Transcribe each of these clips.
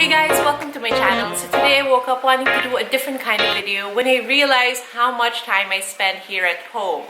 Hey guys, welcome to my channel. So today I woke up wanting to do a different kind of video when I realized how much time I spend here at home.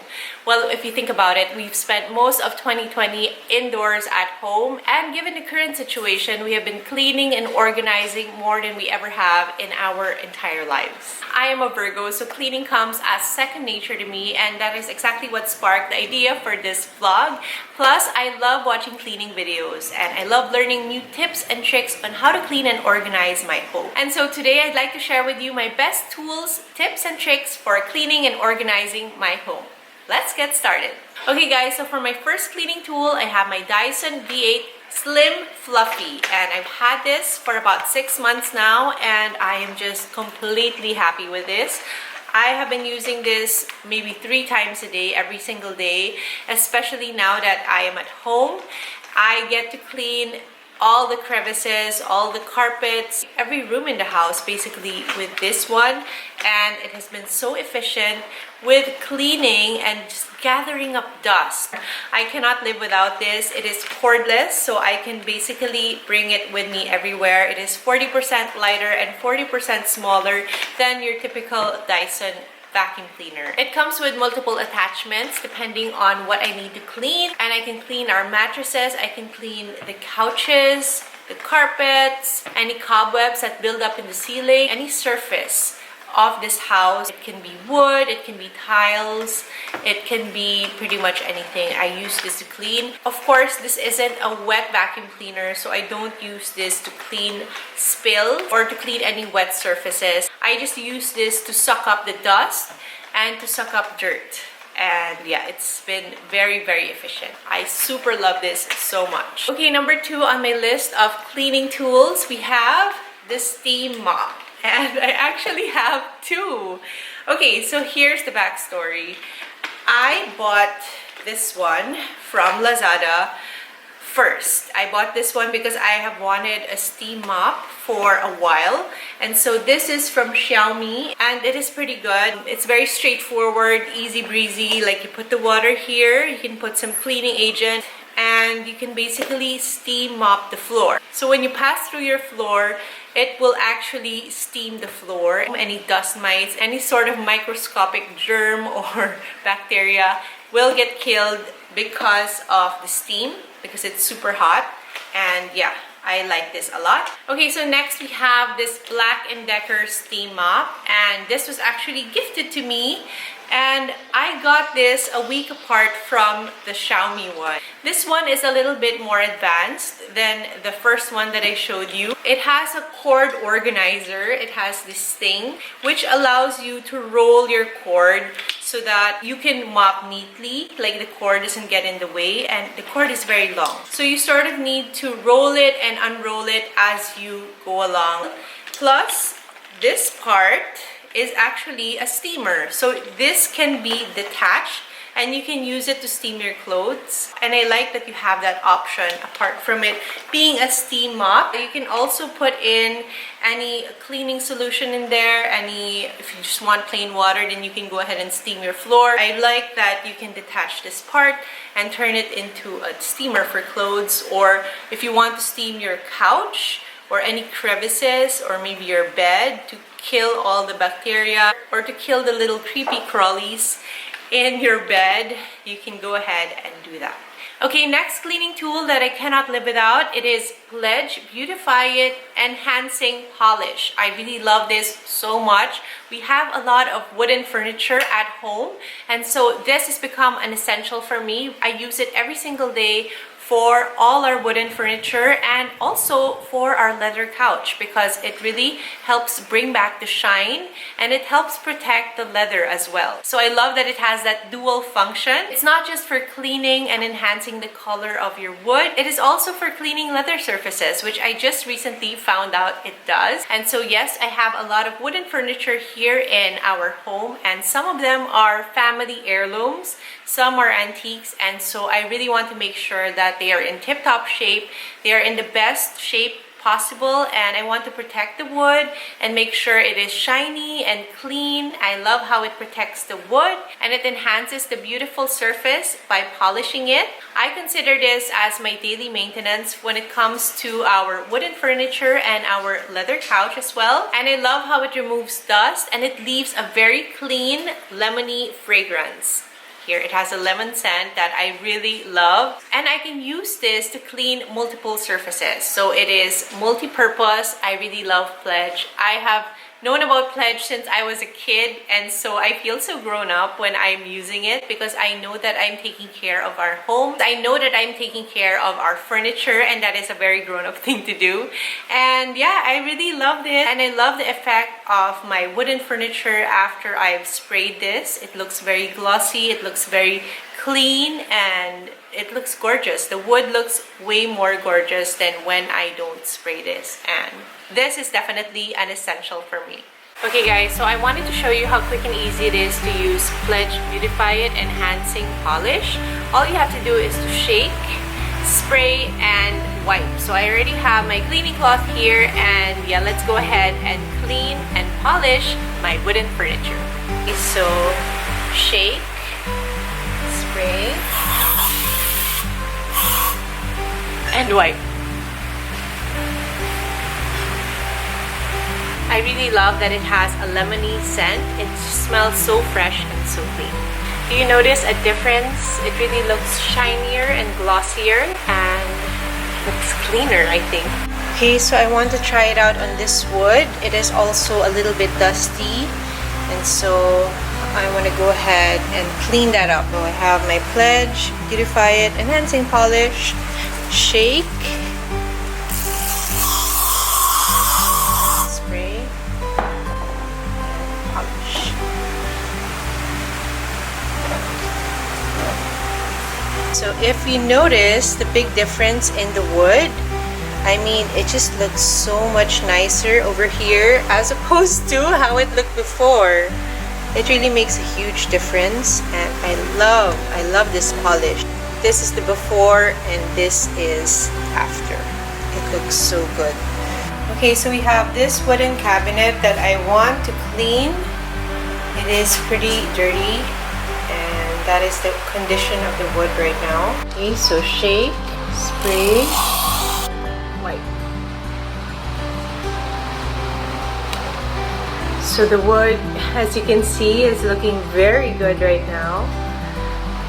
Well, if you think about it, we've spent most of 2020 indoors at home, and given the current situation, we have been cleaning and organizing more than we ever have in our entire lives. I am a Virgo, so cleaning comes as second nature to me, and that is exactly what sparked the idea for this vlog. Plus, I love watching cleaning videos, and I love learning new tips and tricks on how to clean and organize my home. And so today I'd like to share with you my best tools, tips, and tricks for cleaning and organizing my home. Let's get started. Okay guys, so for my first cleaning tool, I have my Dyson V8 Slim Fluffy, and I've had this for about 6 months now, and I am just completely happy with this. I have been using this maybe 3 times a day, every single day, especially now that I am at home. I get to clean all the crevices, all the carpets, every room in the house basically with this one, and it has been so efficient with cleaning and just gathering up dust. I cannot live without this. It is cordless, so I can basically bring it with me everywhere. It is 40% lighter and 40% smaller than your typical Dyson vacuum cleaner. It comes with multiple attachments depending on what I need to clean, and I can clean our mattresses, I can clean the couches, the carpets, any cobwebs that build up in the ceiling, any surface of this house. It can be wood, it can be tiles, it can be pretty much anything. I use this to clean. Of course, this isn't a wet vacuum cleaner, so I don't use this to clean spill or to clean any wet surfaces. I just use this to suck up the dust and to suck up dirt. And yeah, it's been very, very efficient. I super love this so much. Okay, number 2 on my list of cleaning tools, we have the steam mop. And I actually have 2. Okay, so here's the backstory. I bought this one from Lazada first. I bought this one because I have wanted a steam mop for a while. And so this is from Xiaomi, and it is pretty good. It's very straightforward, easy breezy. Like, you put the water here, you can put some cleaning agent, and you can basically steam mop the floor. So when you pass through your floor, it will actually steam the floor. Any dust mites, any sort of microscopic germ or bacteria will get killed because of the steam, because it's super hot. And yeah, I like this a lot. Okay, so next we have this Black & Decker steam mop, and this was actually gifted to me, and I got this a week apart from the Xiaomi one. This one is a little bit more advanced than the first one that I showed you. It has a cord organizer. It has this thing which allows you to roll your cord so that you can mop neatly, like the cord doesn't get in the way, and the cord is very long. So you sort of need to roll it and unroll it as you go along. Plus, this part is actually a steamer. So this can be detached and you can use it to steam your clothes. And I like that you have that option apart from it being a steam mop. You can also put in any cleaning solution in there. If you just want plain water, then you can go ahead and steam your floor. I like that you can detach this part and turn it into a steamer for clothes, or if you want to steam your couch or any crevices, or maybe your bed, to kill all the bacteria or to kill the little creepy crawlies in your bed, you can go ahead and do that. Okay, next cleaning tool that I cannot live without, it is Pledge Beautify It Enhancing Polish. I really love this so much. We have a lot of wooden furniture at home, and so this has become an essential for me. I use it every single day for all our wooden furniture and also for our leather couch, because it really helps bring back the shine and it helps protect the leather as well. So I love that it has that dual function. It's not just for cleaning and enhancing the color of your wood, it is also for cleaning leather surfaces, which I just recently found out it does. And so yes, I have a lot of wooden furniture here in our home, and some of them are family heirlooms, some are antiques, and so I really want to make sure that they are in tip-top shape. They are in the best shape possible, and I want to protect the wood and make sure it is shiny and clean. I love how it protects the wood and it enhances the beautiful surface by polishing it. I consider this as my daily maintenance when it comes to our wooden furniture and our leather couch as well. And I love how it removes dust and it leaves a very clean, lemony fragrance. Here it has a lemon scent that I really love, and I can use this to clean multiple surfaces. So it is multi-purpose. I really love Pledge. I have known about Pledge since I was a kid, and so I feel so grown up when I'm using it because I know that I'm taking care of our home. I know that I'm taking care of our furniture, and that is a very grown-up thing to do. And yeah, I really love this, and I love the effect of my wooden furniture after I've sprayed this. It looks very glossy, it looks very clean, and it looks gorgeous. The wood looks way more gorgeous than when I don't spray this, and this is definitely an essential for me. Okay guys, so I wanted to show you how quick and easy it is to use Pledge Beautify It Enhancing Polish. All you have to do is to shake, spray, and wipe. So I already have my cleaning cloth here, and yeah, let's go ahead and clean and polish my wooden furniture. Okay, so shake, spray, and wipe. I really love that it has a lemony scent. It smells so fresh and so clean. Do you notice a difference? It really looks shinier and glossier and looks cleaner, I think. Okay, so I want to try it out on this wood. It is also a little bit dusty, and so I want to go ahead and clean that up. So I have my Pledge Beautify It Enhancing Polish, shake, spray, and polish. So if you notice the big difference in the wood, I mean, it just looks so much nicer over here as opposed to how it looked before. It really makes a huge difference, and I love this polish. This is the before and this is after. It looks so good. Okay, so we have this wooden cabinet that I want to clean. It is pretty dirty, and that is the condition of the wood right now. Okay, so shake, spray, wipe. So the wood, as you can see, is looking very good right now.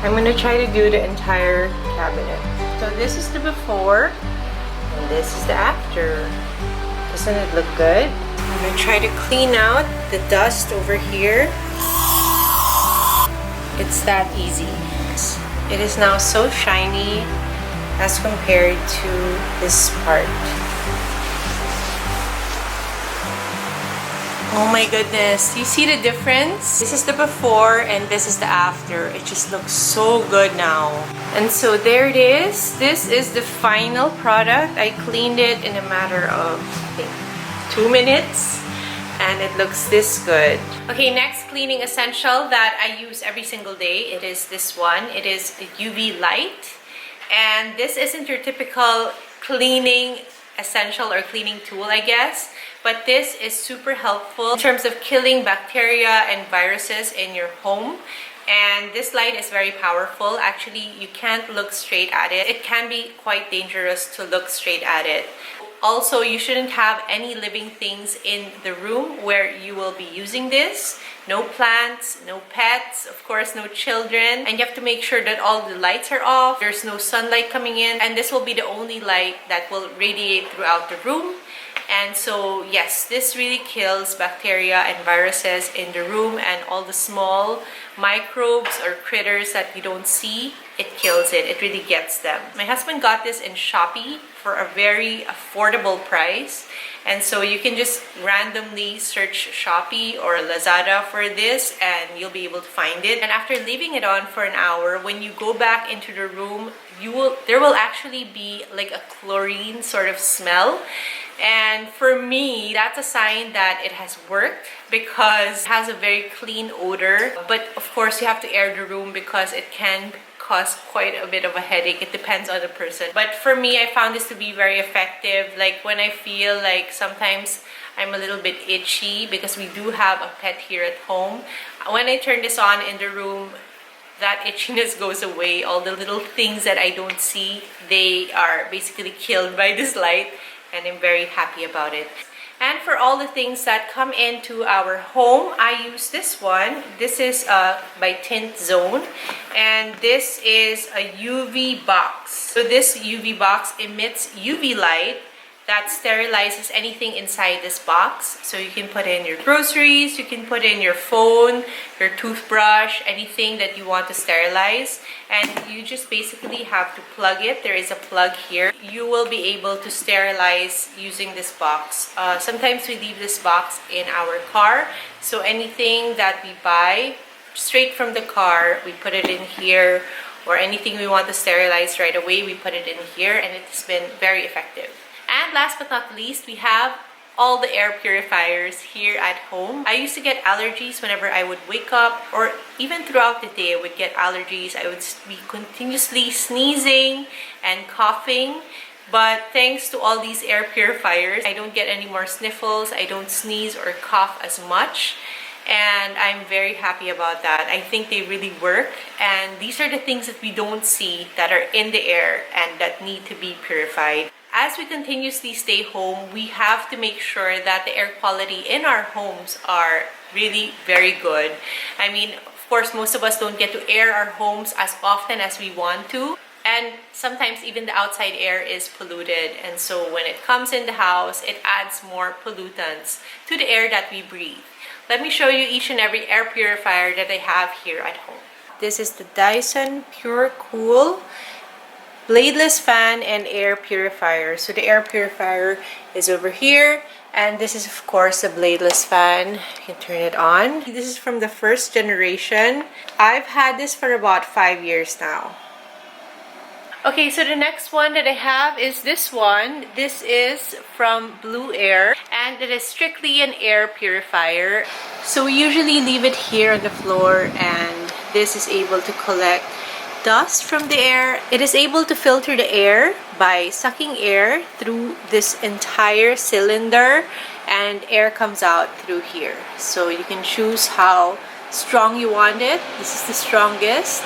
I'm going to try to do the entire cabinet. So this is the before, and this is the after. Doesn't it look good? I'm going to try to clean out the dust over here. It's that easy. It is now so shiny as compared to this part. Oh my goodness, you see the difference? This is the before and this is the after. It just looks so good now. And so there it is. This is the final product. I cleaned it in a matter of, I think, 2 minutes. And it looks this good. Okay, next cleaning essential that I use every single day. It is this one. It is a UV light. And this isn't your typical cleaning essential or cleaning tool, I guess. But this is super helpful in terms of killing bacteria and viruses in your home. And this light is very powerful. Actually, you can't look straight at it. It can be quite dangerous to look straight at it. Also, you shouldn't have any living things in the room where you will be using this. No plants, no pets, of course no children. And you have to make sure that all the lights are off. There's no sunlight coming in. And this will be the only light that will radiate throughout the room. And so, yes, this really kills bacteria and viruses in the room, and all the small microbes or critters that you don't see, it kills it. It really gets them. My husband got this in Shopee for a very affordable price. And so you can just randomly search Shopee or Lazada for this and you'll be able to find it. And after leaving it on for an hour, when you go back into the room, there will actually be like a chlorine sort of smell. And for me, that's a sign that it has worked because it has a very clean odor. But of course, you have to air the room because it can cause quite a bit of a headache. It depends on the person. But for me, I found this to be very effective. Like when I feel like sometimes I'm a little bit itchy because we do have a pet here at home. When I turn this on in the room, that itchiness goes away. All the little things that I don't see, they are basically killed by this light, and I'm very happy about it. And for all the things that come into our home, I use this one. This is by Tint Zone, and this is a UV box. So this UV box emits UV light that sterilizes anything inside this box. So you can put in your groceries, you can put in your phone, your toothbrush, anything that you want to sterilize. And you just basically have to plug it. There is a plug here. You will be able to sterilize using this box. Sometimes we leave this box in our car. So anything that we buy straight from the car, we put it in here. Or anything we want to sterilize right away, we put it in here. And it's been very effective. And last but not least, we have all the air purifiers here at home. I used to get allergies whenever I would wake up, or even throughout the day I would get allergies. I would be continuously sneezing and coughing. But thanks to all these air purifiers, I don't get any more sniffles, I don't sneeze or cough as much. And I'm very happy about that. I think they really work. And these are the things that we don't see that are in the air and that need to be purified. As we continuously stay home, we have to make sure that the air quality in our homes are really very good. I mean, of course, most of us don't get to air our homes as often as we want to. And sometimes even the outside air is polluted. And so when it comes in the house, it adds more pollutants to the air that we breathe. Let me show you each and every air purifier that I have here at home. This is the Dyson Pure Cool bladeless fan and air purifier. So the air purifier is over here, and this is of course the bladeless fan. You can turn it on. This is from the first generation. I've had this for about 5 years now. Okay, so the next one that I have is this one. This is from BlueAir, and it is strictly an air purifier. So we usually leave it here on the floor, and this is able to collect dust from the air. It is able to filter the air by sucking air through this entire cylinder, and air comes out through here. So you can choose how strong you want it. This is the strongest,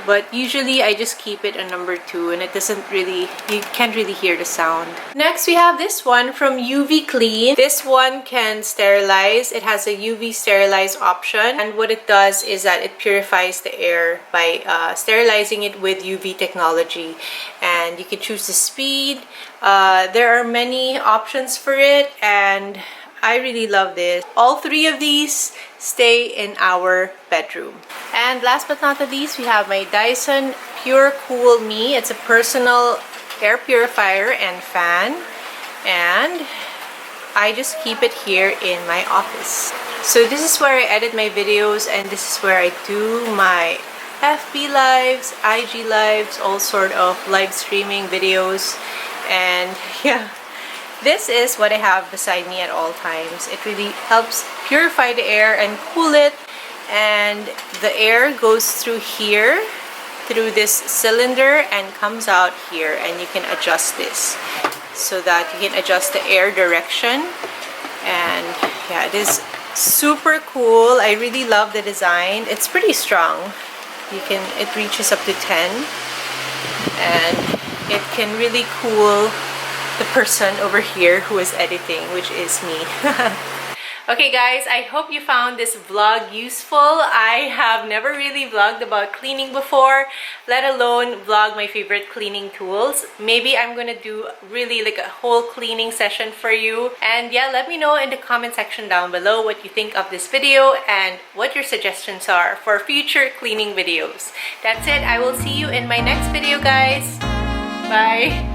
but usually I just keep it a number 2, and it doesn't really, you can't really hear the sound. Next we have this one from UV Clean. This one can sterilize. It has a UV sterilize option, and what it does is that it purifies the air by sterilizing it with UV technology. And you can choose the speed. There are many options for it, and I really love this. All 3 of these stay in our bedroom. And last but not least, we have my Dyson Pure Cool Me. It's a personal air purifier and fan, and I just keep it here in my office. So this is where I edit my videos, and this is where I do my FB lives, IG lives, all sort of live streaming videos. And yeah, this is what I have beside me at all times. It really helps purify the air and cool it. And the air goes through here, through this cylinder, and comes out here. And you can adjust this so that you can adjust the air direction. And yeah, it is super cool. I really love the design. It's pretty strong. It reaches up to 10. And it can really cool the person over here who is editing, which is me. Okay guys, I hope you found this vlog useful. I have never really vlogged about cleaning before, let alone vlog my favorite cleaning tools. Maybe I'm gonna do really like a whole cleaning session for you. And yeah, let me know in the comment section down below what you think of this video and what your suggestions are for future cleaning videos. That's it. I will see you in my next video, guys. Bye.